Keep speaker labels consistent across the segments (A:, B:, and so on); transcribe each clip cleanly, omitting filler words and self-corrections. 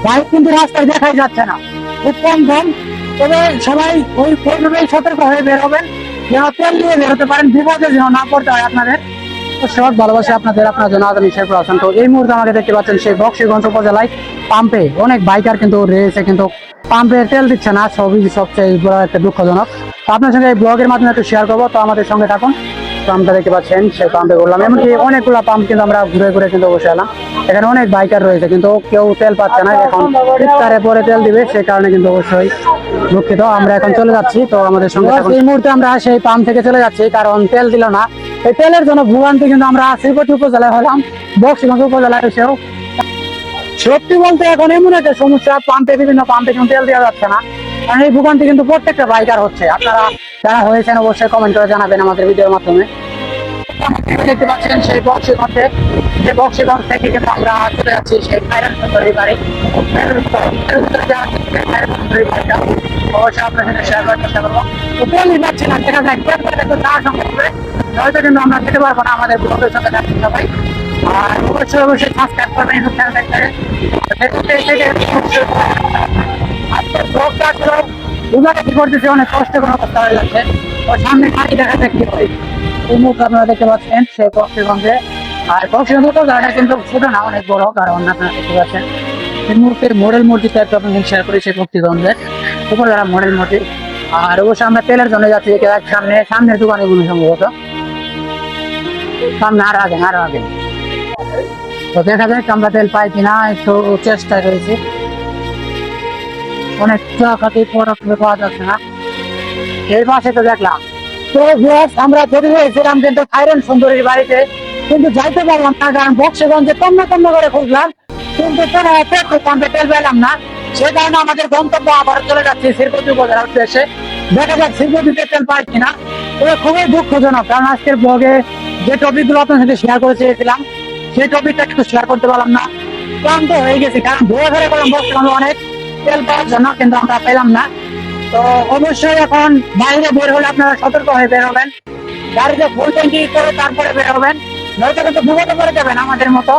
A: Bike কিন্তু রাস্তায় দেখাই যাচ্ছে না, খুব কম কম। তবে সবাই ওই পূর্বেই সতর্ক হয়ে বের হবেন, যেন তেল দিয়ে বেরোতে পারেন, বিপদে যেন না পড়তে হয় আপনাদের। তো সব ভালোবাসি আপনাদের, আপনার জন্য আগামী শেরপুর আছেন। তো এই মুহূর্তে আমাকে দেখতে পাচ্ছেন সেই বক্সিগঞ্জ উপজেলায় পাম্পে অনেক বাইকার কিন্তু রয়েছে, কিন্তু পাম্পে তেল দিচ্ছে না, সবচেয়ে বড় একটা দুঃখজনক। তো আপনার সঙ্গে এই ব্লগের মাধ্যমে একটু শেয়ার করবো, তো আমাদের সঙ্গে থাকুন। পাম্পটা দেখতে পাচ্ছেন, সেই পাম্পে বললাম, এমনকি অনেকগুলো পাম্প কিন্তু আমরা ঘুরে ঘুরে কিন্তু বসে এলাম। এখানে অনেক বাইকার রয়েছে, কিন্তু কেউ তেল পাচ্ছে না। এখন ইফতারে পরে তেল দিবে, সেই কারণে কিন্তু অবশ্যই দুঃখিত। আমরা এখন চলে যাচ্ছি, তো আমাদের সঙ্গে থাকুন। এই মুহূর্তে আমরা সেই পাম্প থেকে চলে যাচ্ছি, কারণ তেল দিল না। এই তেলের জন্য ভোগান্তি কিন্তু আমরা শ্রীপতি উপজেলায় হলাম, বক্সিগঞ্জ উপজেলায় এসেও সত্যি বলতে এখন এমন একটা সমস্যা, পাম্পে বিভিন্ন পাম্পে কিন্তু তেল দেওয়া যাচ্ছে না। কারণ এই ভোগান্তি কিন্তু প্রত্যেকটা বাইকার হচ্ছে। আপনারা যারা হয়েছেন অবশ্যই কমেন্ট করে জানাবেন আমাদের ভিডিওর মাধ্যমে। দেখতে পাচ্ছেন সেই বক্সিগঞ্জে, সেই বক্সিগঞ্জ থেকে কিন্তু আমরা চলে যাচ্ছি সেই খায়রান সুন্দরী বাড়ি। অবশ্যই আপনার সাথে শেয়ার করার চেষ্টা করবো। তো তেলই পাচ্ছি না, দেখা যায় তার সঙ্গে হয়তো কিন্তু আমরা যেতে পারবো না, আমাদের ব্লগের সঙ্গে থাকতে সবাই। আর অবশ্যই অবশ্যই সাবস্ক্রাইব করবেন ইউটিউব চ্যানেল থেকে। আজকে ব্লগটা ছিল দুবারে কি করতেছে, অনেক কষ্ট করে অবস্থা হয়ে যাচ্ছে। ওর সামনে গাড়ি দেখা যায় কি হয়। এই মুহূর্তে আপনারা দেখতে পাচ্ছেন সেই বক্সিগঞ্জে। আর বক্সিগঞ্জ তো জায়গাটা কিন্তু ছোট না, অনেক বড়, কারণ আপনারা দেখতে পাচ্ছেন এই মুহূর্তে মডেল মসজিদটা একটু আপনাদের শেয়ার করি, সেই বক্সিগঞ্জের উপজেলা মডেল মসজিদ। আর অবশ্যই আমরা তেলের জন্য যাচ্ছি সামনের দোকানে গুলো সম্ভবত সামনে, আরো আগে। তো দেখা যাক আমরা তেল পাই কিনা, একটু চেষ্টায় রয়েছি। অনেক চাকাতি পড়াশোনা পাওয়া যাচ্ছে না। এই পাশে তো দেখলাম। তো আমরা যদি হয়েছিলাম কিন্তু খায়রান সুন্দরীর বাড়িতে, কিন্তু যাইতে পারলাম না, কারণ বক্সিগঞ্জে তন্ন করে খুঁজলাম, কিন্তু কোনো পেট্রোল পাম্পে তেল পেলাম না। সে কারণে আমাদের গন্তব্য আবার চলে যাচ্ছে শ্রীপতি উপজেলার উদ্দেশ্যে। দেখা যাক শ্রীপতিতে তেল পাই কিনা। তবে খুবই দুঃখজনক, কারণ আজকের ব্লগে যে টপিক গুলো আপনার সাথে শেয়ার করে চেয়েছিলাম, সেই টপিকটা কিন্তু শেয়ার করতে পারলাম না। ক্লান্ত হয়ে গেছি, কারণ ঘুরে করলাম বক্সিগঞ্জ অনেক তেল পাওয়ার জন্য, কিন্তু আমরা পেলাম না। তো অবশ্যই এখন বাইরে বের হলে আপনারা সতর্ক হয়ে বের হবেন, গাড়িতে ফুল ট্যাঙ্কি করে তারপরে বের হবেন, নয়তো কিন্তু বিপদে পড়ে যাবেন আমাদের মতো।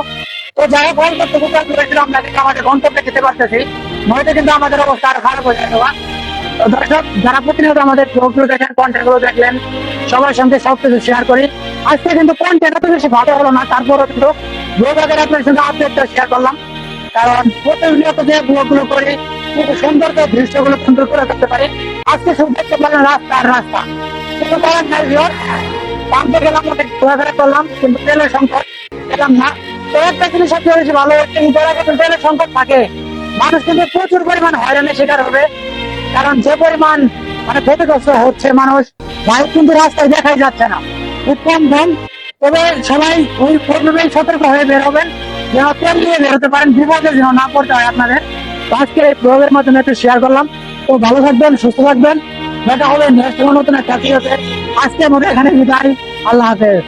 A: তো যাই হোক, অল্প একটু বিপদ করেছিলাম, আমরা কিন্তু আমাদের গন্তব্যে যেতে পারতেছি, নয়তো কিন্তু আমাদের অবস্থা আরো খারাপ হয়ে যাবে। তো দর্শক যারা প্রতিনিয়ত আমাদের ব্লগগুলো দেখেন, কন্টেন্ট গুলো দেখলেন, সবার সঙ্গে সবকিছু শেয়ার করি। আজকে কিন্তু কন্টেন্ট এত বেশি ভালো হলো না, তারপরও কিন্তু ব্লগাদের আপনার সঙ্গে আপডেটটা শেয়ার করলাম, কারণ প্রতিনিয়ত যে ব্লগগুলো করি কিন্তু সৌন্দর্য দৃশ্যগুলো সুন্দর করে করতে পারি। আজকে শুধু দেখতে পারলেন রাস্তা আর রাস্তা, কিন্তু করার নাই। পাম্পে গেলাম, অনেক ঘোরাফেরা করলাম, কিন্তু তেলের সংকট পেলাম না। তো একটা জিনিস সবচেয়ে বেশি ভালো হচ্ছে, কিন্তু তেলের সংকট থাকে, মানুষ কিন্তু প্রচুর পরিমাণ হয়রানির শিকার হবে। কারণ যে পরিমাণ ক্ষতিগ্রস্ত হচ্ছে মানুষ, বাইক কিন্তু রাস্তায় দেখাই যাচ্ছে না, খুব কম কম। তবে সবাই ওই পূর্বেই সতর্ক হয়ে বের হবেন, যেন তেল দিয়ে বেরোতে পারেন, বিপদে যেন না পড়তে হয় আপনাদের। তো আজকে এই ব্লগের মাধ্যমে একটু শেয়ার করলাম। তো ভালো থাকবেন, সুস্থ থাকবেন, দেখা হবে নেক্সট নতুন একটা ভিডিওতে। আজকে আমাদের এখানে বিদায়, আল্লাহ হাফেজ।